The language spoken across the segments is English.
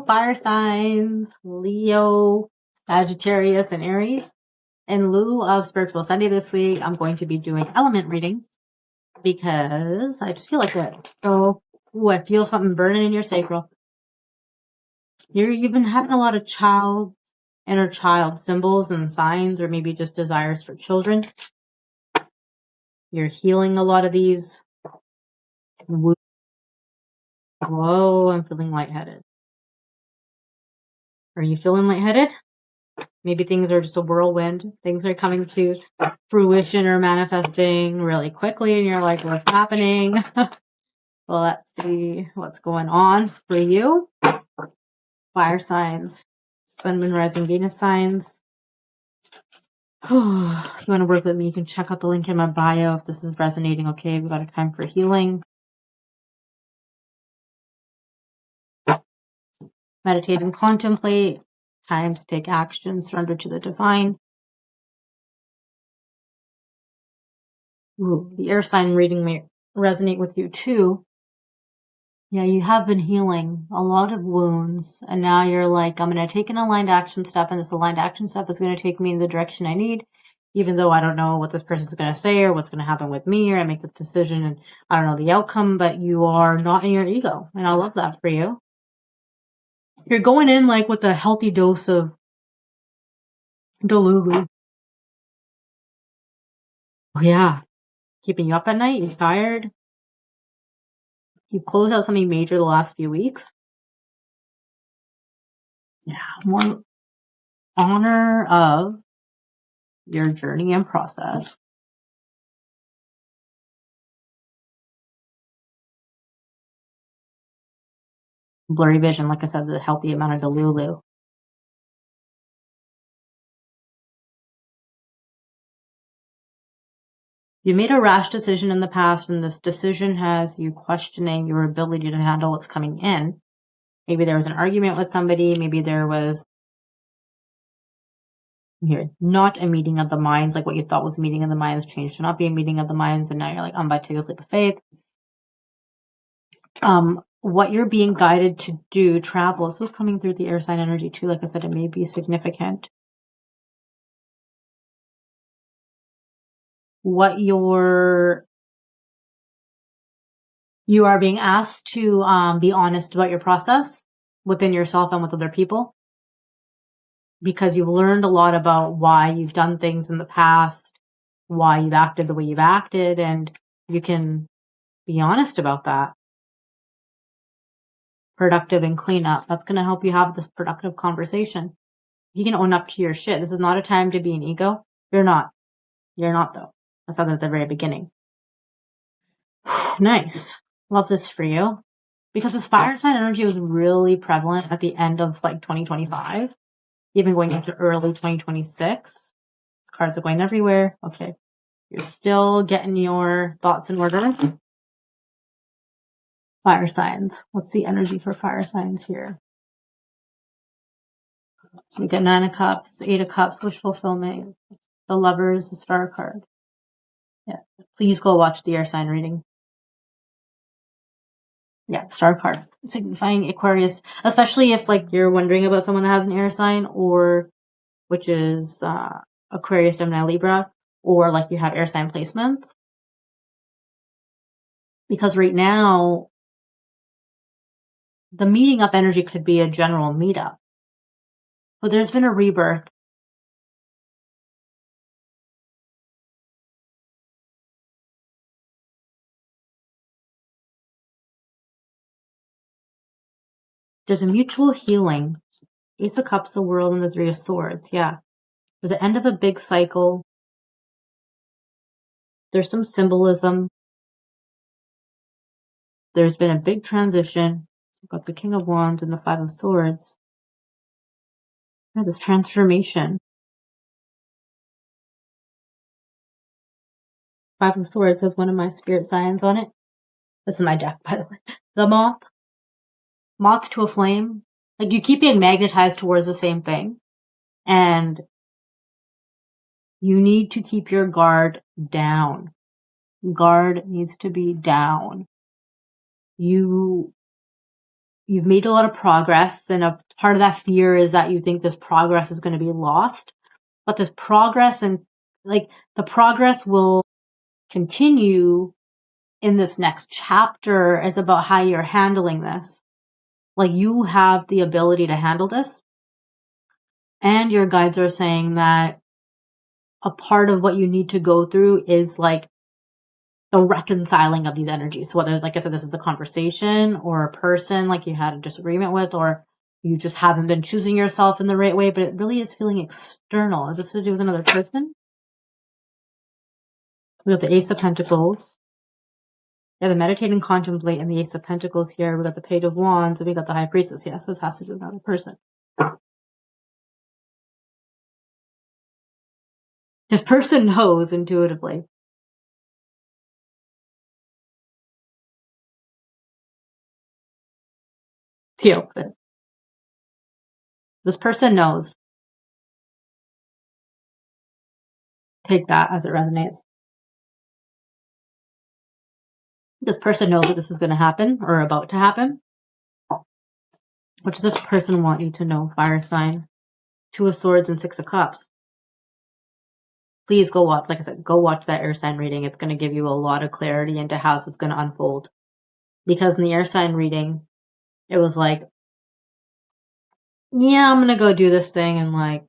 fire signs, Leo, Sagittarius, and Aries. In lieu of Spiritual Sunday this week, I'm going to be doing element readings because I just feel like it. So, I feel something burning in your sacral. You've been having a lot of inner child symbols and signs, or maybe just desires for children. You're healing a lot of these. Whoa, I'm feeling lightheaded. Are you feeling lightheaded? Maybe things are just a whirlwind. Things are coming to fruition or manifesting really quickly, and you're like, what's happening? Well, let's see what's going on for you. Fire signs, Sun, Moon, Rising, Venus signs. If you want to work with me, you can check out the link in my bio if this is resonating. Okay, we've got a time for healing. Meditate and contemplate. Time to take action. Surrender to the divine. Ooh, the air sign reading may resonate with you too. Yeah, you have been healing a lot of wounds, and now you're like, I'm going to take an aligned action step, and this aligned action step is going to take me in the direction I need, even though I don't know what this person's going to say or what's going to happen with me, or I make the decision and I don't know the outcome, but you are not in your ego, and I love that for you. You're going in like with a healthy dose of Delulu. Oh, yeah. Keeping you up at night? You're tired? You've closed out something major the last few weeks? Yeah. More honor of your journey and process. Blurry vision, like I said, the healthy amount of Delulu. You made a rash decision in the past, and this decision has you questioning your ability to handle what's coming in. Maybe there was an argument with somebody. Maybe there was not a meeting of the minds, like what you thought was a meeting of the minds changed to not be a meeting of the minds, and now you're like, I'm about to take a leap of faith. What you're being guided to do, travel. This was coming through the air sign energy too. Like I said, it may be significant. What you are being asked to be honest about your process within yourself and with other people, because you've learned a lot about why you've done things in the past, why you've acted the way you've acted, and you can be honest about that. Productive and clean up. That's going to help you have this productive conversation. You can own up to your shit. This is not a time to be an ego. You're not. You're not, though. I said that at the very beginning. Nice. Love this for you. Because this fire sign energy was really prevalent at the end of like 2025, even going into early 2026. Cards are going everywhere. Okay. You're still getting your thoughts in order. Fire signs. What's the energy for fire signs here? So we get 9 of Cups, 8 of Cups, wish fulfillment, the Lovers, the Star card. Yeah. Please go watch the air sign reading. Yeah, Star card. Signifying Aquarius, especially if like you're wondering about someone that has an air sign, or which is Aquarius, Gemini, Libra, or like you have air sign placements. Because right now, the meeting up energy could be a general meetup. But there's been a rebirth. There's a mutual healing. Ace of Cups, the World, and the 3 of Swords. Yeah. There's the end of a big cycle. There's some symbolism. There's been a big transition. We've got the King of Wands and the 5 of Swords. Yeah, this transformation. 5 of Swords has one of my spirit signs on it. This is my deck, by the way. The Moth. Moth to a flame. Like, you keep being magnetized towards the same thing. And you need to keep your guard down. Guard needs to be down. You you've made a lot of progress, and a part of that fear is that you think this progress is going to be lost. But this progress and like the progress will continue in this next chapter. It's about how you're handling this. Like, you have the ability to handle this. And your guides are saying that a part of what you need to go through is like the reconciling of these energies. So whether, like I said, this is a conversation or a person like you had a disagreement with, or you just haven't been choosing yourself in the right way, but it really is feeling external. Is this to do with another person? We got the Ace of Pentacles. Yeah, the meditate and contemplate, and the Ace of Pentacles here. We got the Page of Wands, and we got the High Priestess. Yes, this has to do with another person. This person knows intuitively. This person knows. Take that as it resonates. This person knows that this is going to happen or about to happen. What does this person want you to know, fire sign? Two of Swords and Six of Cups. Please go watch, like I said, go watch that air sign reading. It's going to give you a lot of clarity into how this is going to unfold. Because in the air sign reading, it was like, yeah, I'm going to go do this thing, and like,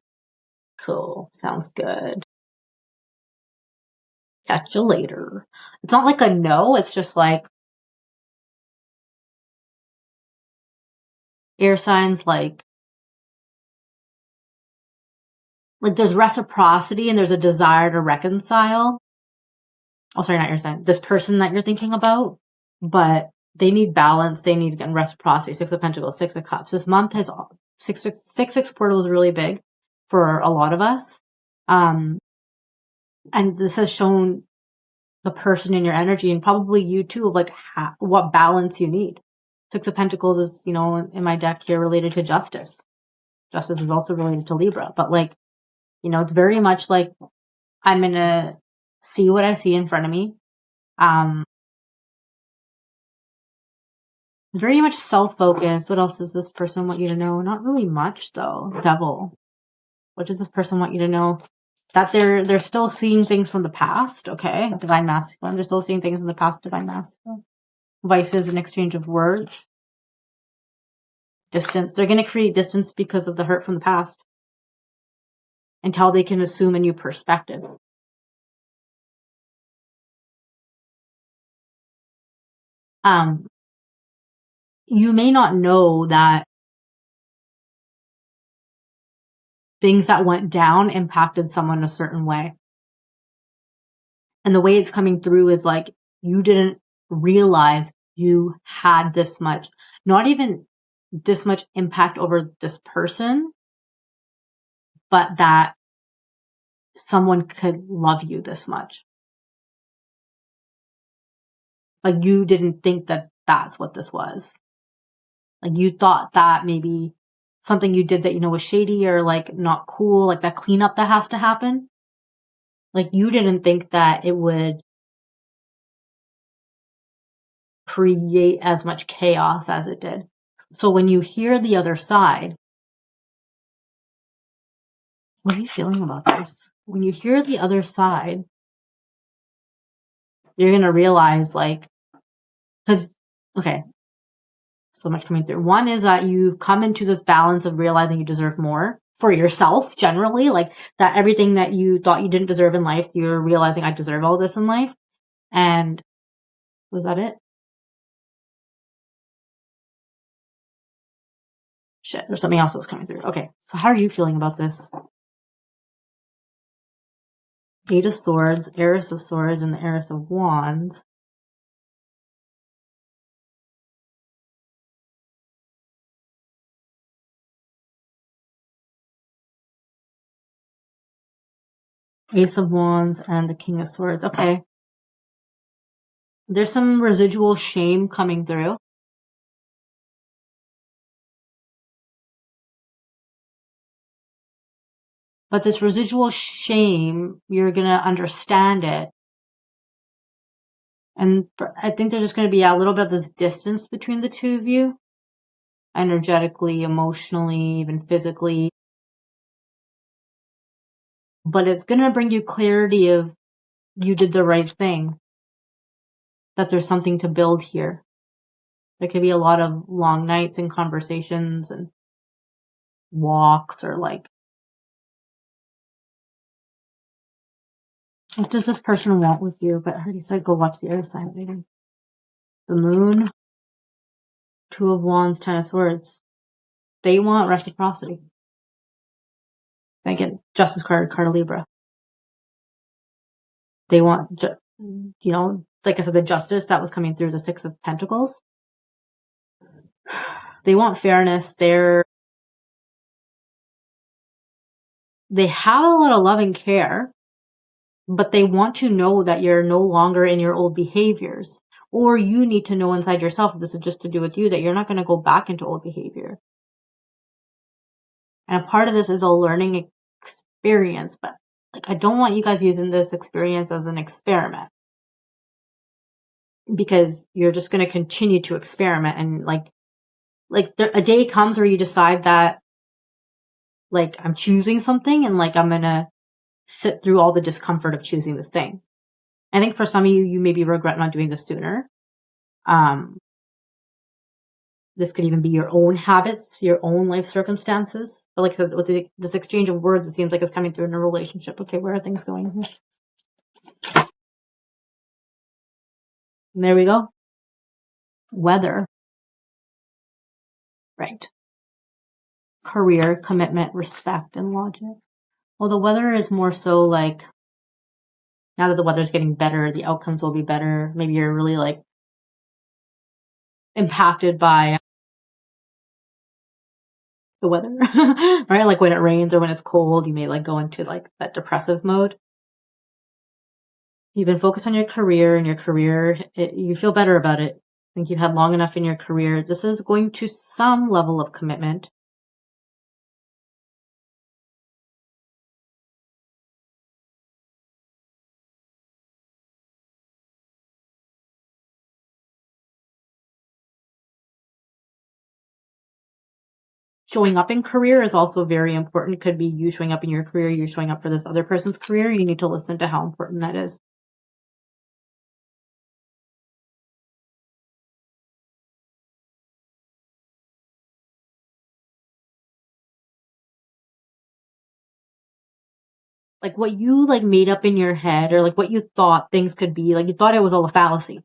cool, sounds good. Catch you later. It's not like a no, it's just like air signs, like there's reciprocity and there's a desire to reconcile. Oh, sorry, not your sign. This person that you're thinking about, but they need balance. They need, again, reciprocity. Six of Pentacles, Six of Cups. This month has six portal is really big for a lot of us. And this has shown the person in your energy, and probably you too, of like what balance you need. Six of Pentacles is, you know, in my deck here, related to justice. Justice is also related to Libra, but like, you know, it's very much like I'm gonna see what I see in front of me. Very much self-focused. What else does this person want you to know? Not really much, though. Devil. What does this person want you to know? That they're still seeing things from the past. Okay. Divine Masculine. They're still seeing things from the past. Divine Masculine. Vices, an exchange of words. Distance. They're going to create distance because of the hurt from the past, until they can assume a new perspective. You may not know that things that went down impacted someone a certain way. And the way it's coming through is like, you didn't realize you had this much, not even this much impact over this person, but that someone could love you this much. Like, you didn't think that that's what this was. Like, you thought that maybe something you did that, you know, was shady or like not cool, like that cleanup that has to happen. Like, you didn't think that it would create as much chaos as it did. So when you hear the other side, what are you feeling about this? When you hear the other side, you're going to realize, like, because, okay, so much coming through. One is that you've come into this balance of realizing you deserve more for yourself generally, like that everything that you thought you didn't deserve in life, you're realizing, I deserve all this in life. And was that it? Shit, there's something else that was coming through. Okay, so how are you feeling about this? Eight of Swords, Heiress of Swords, and the Heiress of Wands. Ace of Wands and the King of Swords. Okay. There's some residual shame coming through. But this residual shame, you're going to understand it. And I think there's just going to be a little bit of this distance between the two of you. energetically, emotionally, even physically. But it's going to bring you clarity of you did the right thing, that there's something to build here. There could be a lot of long nights and conversations and walks, or like, what does this person want with you? But I already said go watch the other side reading. The Moon, Two of Wands, Ten of Swords. They want reciprocity. I get Justice card of Libra. They want, like I said, the justice that was coming through the Six of Pentacles. They want fairness. They have a lot of love and care, but they want to know that you're no longer in your old behaviors. Or you need to know inside yourself, if this is just to do with you, that you're not going to go back into old behavior. And a part of this is a learning experience, but like, I don't want you guys using this experience as an experiment, because you're just going to continue to experiment. And like a day comes where you decide that, like, I'm choosing something, and like, I'm going to sit through all the discomfort of choosing this thing. I think for some of you, you maybe regret not doing this sooner. This could even be your own habits, your own life circumstances. But like I said, with this exchange of words, it seems like it's coming through in a relationship. Okay, where are things going here? And there we go. Weather. Right. Career, commitment, respect, and logic. Well, the weather is more so like, now that the weather's getting better, the outcomes will be better. Maybe you're really like impacted by the weather, right? Like when it rains or when it's cold, you may like go into like that depressive mode. You've been focused on your career, and your career, you feel better about it. I think you've had long enough in your career. This is going to some level of commitment. Showing up in career is also very important. It could be you showing up in your career, you showing up for this other person's career. You need to listen to how important that is. Like what you like made up in your head, or like what you thought things could be, like you thought it was all a fallacy.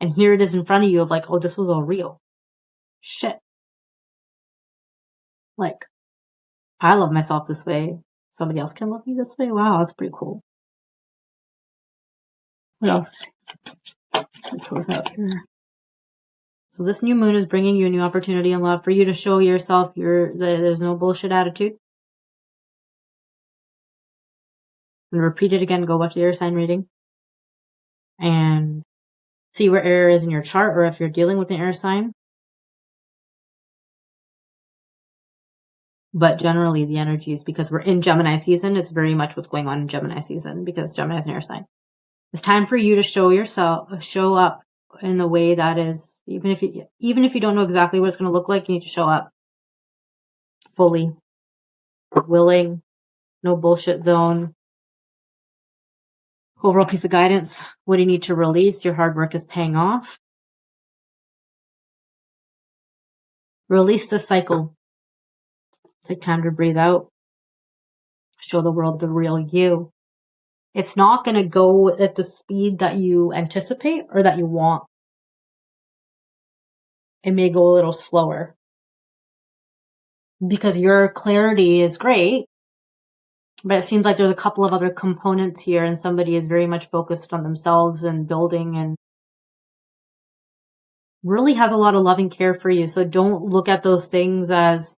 And here it is in front of you of like, oh, this was all real. Shit. Like, I love myself this way. Somebody else can love me this way. Wow, that's pretty cool. What else? Let's close out here. So this new moon is bringing you a new opportunity in love for you to show yourself there's no bullshit attitude. And repeat it again. Go watch the air sign reading and see where air is in your chart, or if you're dealing with an air sign. But generally the energies, because we're in Gemini season, it's very much what's going on in Gemini season, because Gemini is an air sign. It's time for you to show up in the way that is, even if you don't know exactly what it's going to look like, you need to show up fully, willing, no bullshit zone. Overall piece of guidance: what do you need to release? Your hard work is paying off. Release the cycle. Take time to breathe out. Show the world the real you. It's not going to go at the speed that you anticipate or that you want. It may go a little slower, because your clarity is great, but it seems like there's a couple of other components here, and somebody is very much focused on themselves and building, and really has a lot of love and care for you. So don't look at those things as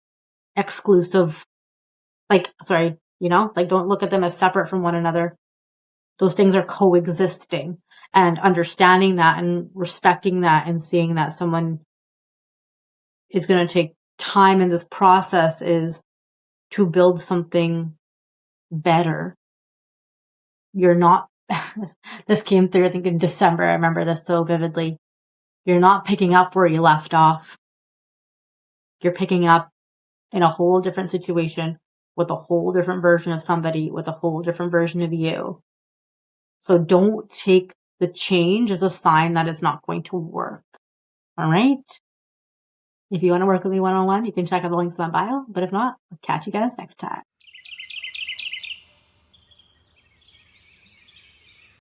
exclusive. Don't look at them as separate from one another. Those things are coexisting, and understanding that and respecting that and seeing that someone is going to take time in this process is to build something better. You're not, this came through, I think in December. I remember this so vividly. You're not picking up where you left off. You're picking up in a whole different situation with a whole different version of somebody, with a whole different version of you. So don't take the change as a sign that it's not going to work. All right? If you want to work with me one-on-one, you can check out the links in my bio. But if not, I'll catch you guys next time.